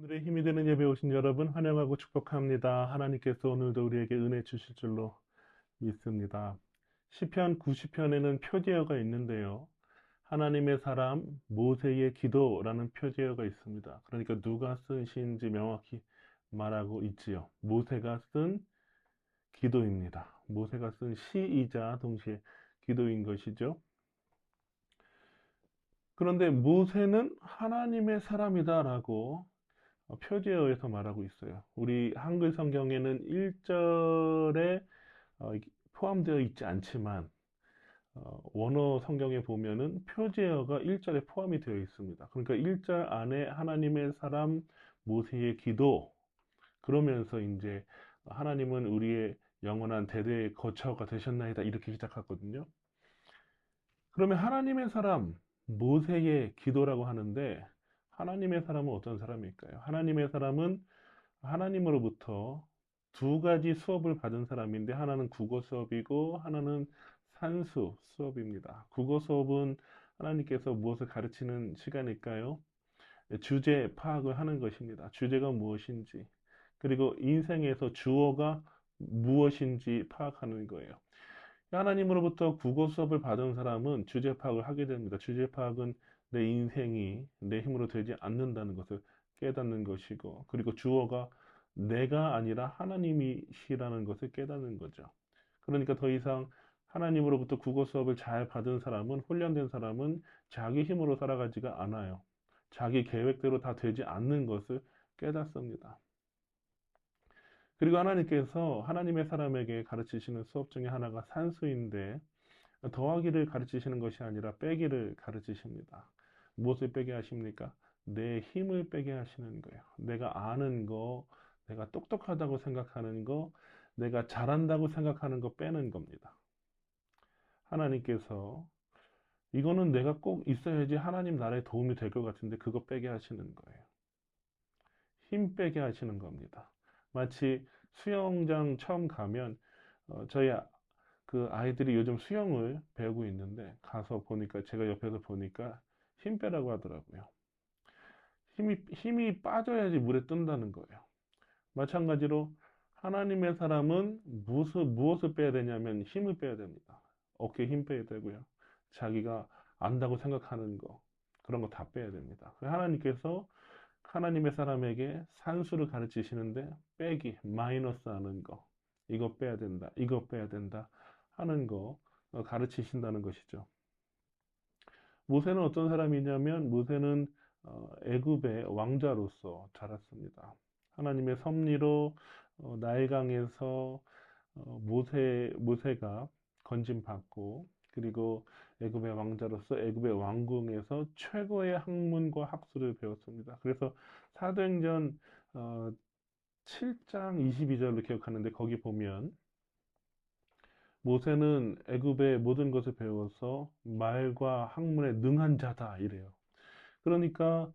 오늘의 힘이 되는 예배 오신 여러분 환영하고 축복합니다. 하나님께서 오늘도 우리에게 은혜 주실 줄로 믿습니다. 시편 90편에는 표제어가 있는데요. 하나님의 사람 모세의 기도라는 표제어가 있습니다. 그러니까 누가 쓴 시인지 명확히 말하고 있지요. 모세가 쓴 기도입니다. 모세가 쓴 시이자 동시에 기도인 것이죠. 그런데 모세는 하나님의 사람이다라고 표제어에서 말하고 있어요. 우리 한글 성경에는 1절에 포함되어 있지 않지만 원어 성경에 보면은 표제어가 1절에 포함이 되어 있습니다. 그러니까 1절 안에 하나님의 사람 모세의 기도 그러면서 이제 하나님은 우리의 영원한 대대의 거처가 되셨나이다 이렇게 시작하거든요. 그러면 하나님의 사람 모세의 기도라고 하는데 하나님의 사람은 어떤 사람일까요? 하나님의 사람은 하나님으로부터 두 가지 수업을 받은 사람인데 하나는 국어 수업이고 하나는 산수 수업입니다. 국어 수업은 하나님께서 무엇을 가르치는 시간일까요? 주제 파악을 하는 것입니다. 주제가 무엇인지, 그리고 인생에서 주어가 무엇인지 파악하는 거예요. 하나님으로부터 국어 수업을 받은 사람은 주제 파악을 하게 됩니다. 주제 파악은 내 인생이 내 힘으로 되지 않는다는 것을 깨닫는 것이고, 그리고 주어가 내가 아니라 하나님이시라는 것을 깨닫는 거죠. 그러니까 더 이상 하나님으로부터 국어 수업을 잘 받은 사람은, 훈련된 사람은 자기 힘으로 살아가지가 않아요. 자기 계획대로 다 되지 않는 것을 깨닫습니다. 그리고 하나님께서 하나님의 사람에게 가르치시는 수업 중에 하나가 산수인데 더하기를 가르치시는 것이 아니라 빼기를 가르치십니다. 무엇을 빼게 하십니까? 내 힘을 빼게 하시는 거예요. 내가 아는 거, 내가 똑똑하다고 생각하는 거, 내가 잘한다고 생각하는 거 빼는 겁니다. 하나님께서 이거는 내가 꼭 있어야지 하나님 나라에 도움이 될 것 같은데 그거 빼게 하시는 거예요. 힘 빼게 하시는 겁니다. 마치 수영장 처음 가면 저희 그 아이들이 요즘 수영을 배우고 있는데 가서 보니까 제가 옆에서 보니까 힘 빼라고 하더라고요. 힘이 빠져야지 물에 뜬다는 거예요. 마찬가지로 하나님의 사람은 무엇을 빼야 되냐면 힘을 빼야 됩니다. 어깨에 힘 빼야 되고요. 자기가 안다고 생각하는 거 그런 거 다 빼야 됩니다. 하나님께서 하나님의 사람에게 산수를 가르치시는데 빼기, 마이너스 하는 거 이거 빼야 된다, 이거 빼야 된다 하는 거 가르치신다는 것이죠. 모세는 어떤 사람이냐면 모세는 애굽의 왕자로서 자랐습니다. 하나님의 섭리로 나일강에서 모세가 건진받고 그리고 애굽의 왕자로서 애굽의 왕궁에서 최고의 학문과 학술을 배웠습니다. 그래서 사도행전 7장 22절로 기억하는데 거기 보면 모세는 애굽의 모든 것을 배워서 말과 학문에 능한 자다 이래요. 그러니까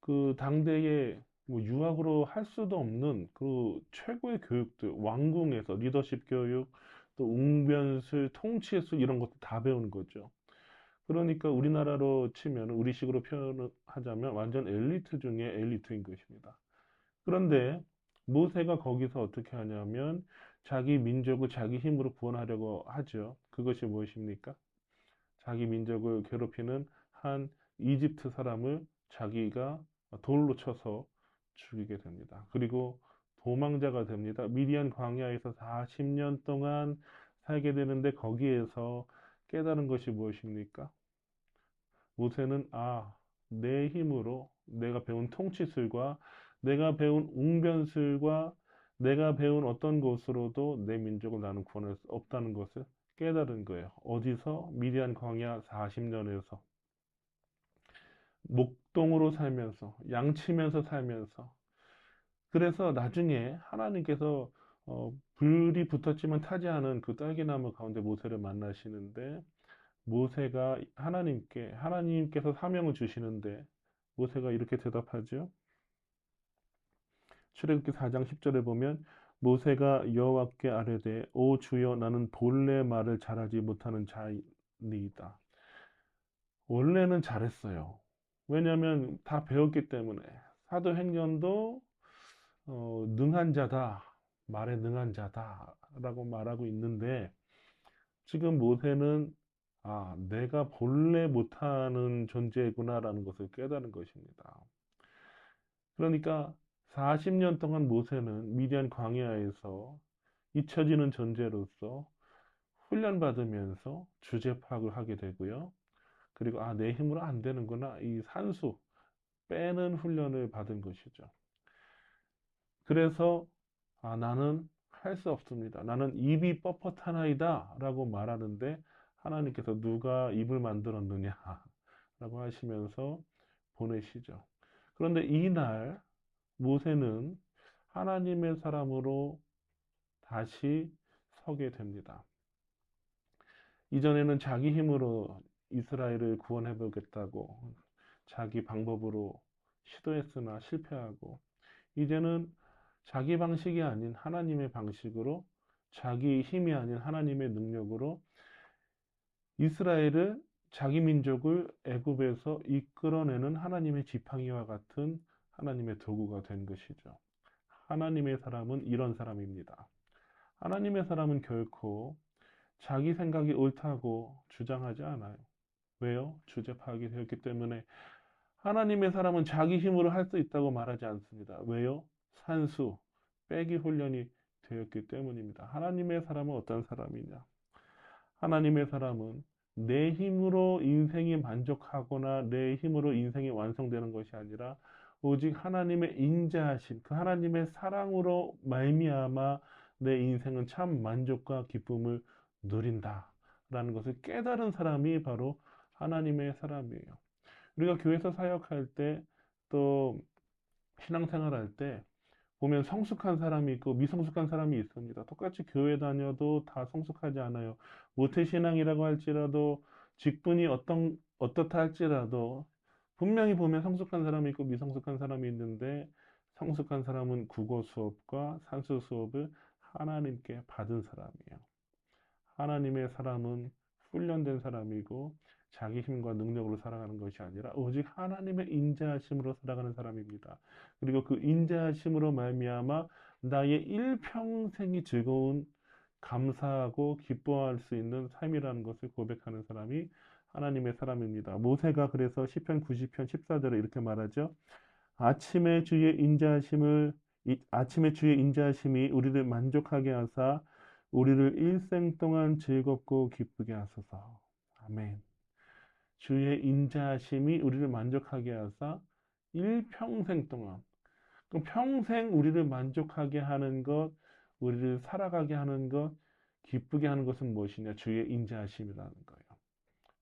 그 당대에 뭐 유학으로 할 수도 없는 그 최고의 교육들, 왕궁에서 리더십 교육, 또 웅변술, 통치술 이런 것도 다 배우는 거죠. 그러니까 우리나라로 치면 우리식으로 표현하자면 완전 엘리트 중에 엘리트인 것입니다. 그런데 모세가 거기서 어떻게 하냐면 자기 민족을 자기 힘으로 구원하려고 하죠. 그것이 무엇입니까? 자기 민족을 괴롭히는 한 이집트 사람을 자기가 돌로 쳐서 죽이게 됩니다. 그리고 도망자가 됩니다. 미디안 광야에서 40년 동안 살게 되는데 거기에서 깨달은 것이 무엇입니까? 모세는 내 힘으로 내가 배운 통치술과 내가 배운 웅변술과 내가 배운 어떤 것으로도 내 민족을 나는 구원할 수 없다는 것을 깨달은 거예요. 어디서? 미디안 광야 40년에서 목동으로 살면서 양치면서 살면서 그래서 나중에 하나님께서 불이 붙었지만 타지 않은 그 딸기나무 가운데 모세를 만나시는데 모세가 하나님께서 사명을 주시는데 모세가 이렇게 대답하죠. 출애굽기 4장 10절에 보면 모세가 여호와께 아뢰되 오 주여 나는 본래 말을 잘하지 못하는 자니이다. 원래는 잘했어요. 왜냐하면 다 배웠기 때문에 사도행전도 능한 자다, 말에 능한 자다라고 말하고 있는데 지금 모세는 내가 본래 못하는 존재구나라는 것을 깨달은 것입니다. 그러니까 40년 동안 모세는 미디안 광야에서 잊혀지는 존재로서 훈련받으면서 주제 파악을 하게 되고요. 그리고 내 힘으로 안 되는구나. 이 산수 빼는 훈련을 받은 것이죠. 그래서 나는 할 수 없습니다. 나는 입이 뻣뻣하나이다 라고 말하는데 하나님께서 누가 입을 만들었느냐 라고 하시면서 보내시죠. 그런데 이날 모세는 하나님의 사람으로 다시 서게 됩니다. 이전에는 자기 힘으로 이스라엘을 구원해 보겠다고 자기 방법으로 시도했으나 실패하고 이제는 자기 방식이 아닌 하나님의 방식으로 자기 힘이 아닌 하나님의 능력으로 이스라엘을 자기 민족을 애굽에서 이끌어내는 하나님의 지팡이와 같은 하나님의 도구가 된 것이죠. 하나님의 사람은 이런 사람입니다. 하나님의 사람은 결코 자기 생각이 옳다고 주장하지 않아요. 왜요? 주제 파악이 되었기 때문에 하나님의 사람은 자기 힘으로 할 수 있다고 말하지 않습니다. 왜요? 산수, 빼기 훈련이 되었기 때문입니다. 하나님의 사람은 어떤 사람이냐? 하나님의 사람은 내 힘으로 인생이 만족하거나 내 힘으로 인생이 완성되는 것이 아니라 오직 하나님의 인자하심, 그 하나님의 사랑으로 말미암아 내 인생은 참 만족과 기쁨을 누린다라는 것을 깨달은 사람이 바로 하나님의 사람이에요. 우리가 교회에서 사역할 때 또 신앙생활 할 때 보면 성숙한 사람이 있고 미성숙한 사람이 있습니다. 똑같이 교회 다녀도 다 성숙하지 않아요. 모태신앙이라고 할지라도 직분이 어떻다 할지라도 분명히 보면 성숙한 사람이 있고 미성숙한 사람이 있는데 성숙한 사람은 국어 수업과 산수 수업을 하나님께 받은 사람이에요. 하나님의 사람은 훈련된 사람이고 자기 힘과 능력으로 살아가는 것이 아니라 오직 하나님의 인자하심으로 살아가는 사람입니다. 그리고 그 인자하심으로 말미암아 나의 일평생이 즐거운 감사하고 기뻐할 수 있는 삶이라는 것을 고백하는 사람이 하나님의 사람입니다. 모세가 그래서 시편 90편 14절에 이렇게 말하죠. 아침에 주의 인자하심이 우리를 만족하게 하사 우리를 일생 동안 즐겁고 기쁘게 하소서. 아멘. 주의 인자하심이 우리를 만족하게 하사 일평생 동안, 그럼 평생 우리를 만족하게 하는 것, 우리를 살아가게 하는 것, 기쁘게 하는 것은 무엇이냐? 주의 인자하심이라는 거예요.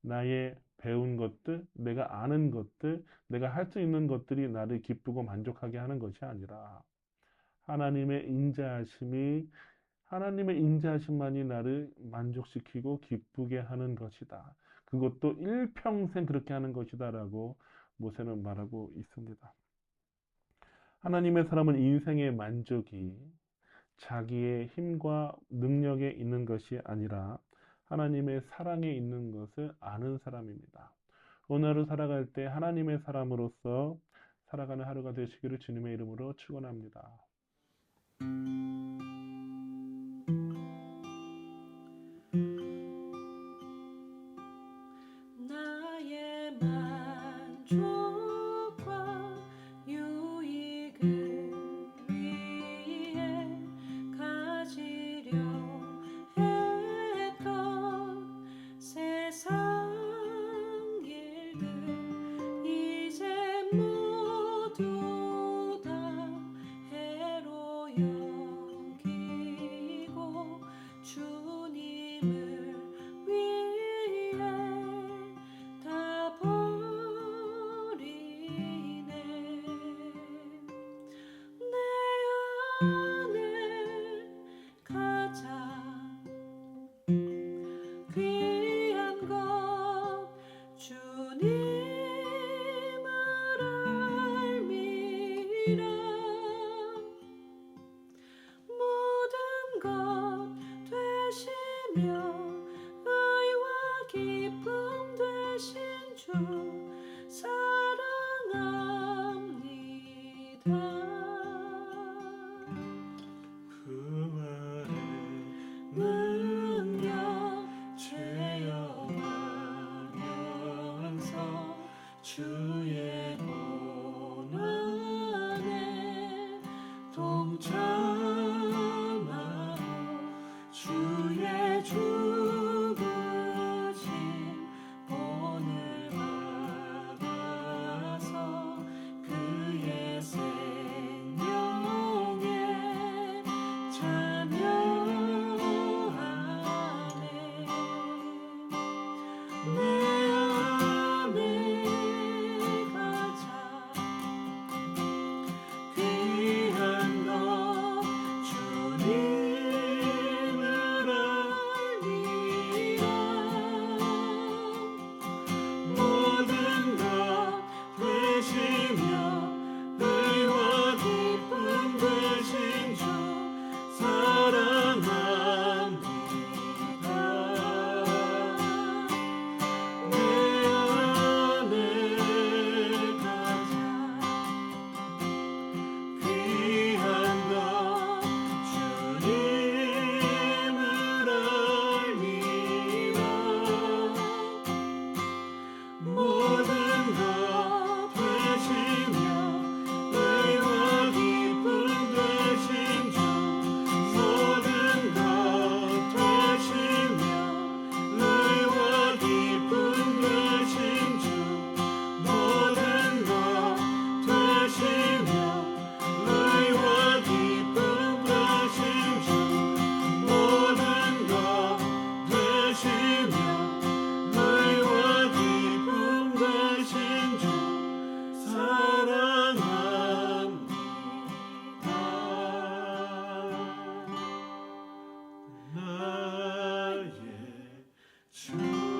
나의 배운 것들, 내가 아는 것들, 내가 할 수 있는 것들이 나를 기쁘고 만족하게 하는 것이 아니라 하나님의 인자하심만이 나를 만족시키고 기쁘게 하는 것이다. 그것도 일평생 그렇게 하는 것이다라고 모세는 말하고 있습니다. 하나님의 사람은 인생의 만족이 자기의 힘과 능력에 있는 것이 아니라 하나님의 사랑에 있는 것을 아는 사람입니다. 오늘 하루 살아갈 때 하나님의 사람으로서 살아가는 하루가 되시기를 주님의 이름으로 축원합니다. 나의 만족과 유익을 위해 가지려 했던 세상 일들 이제 모두 다 해로 여기고 주님을 위해 다 버리고 주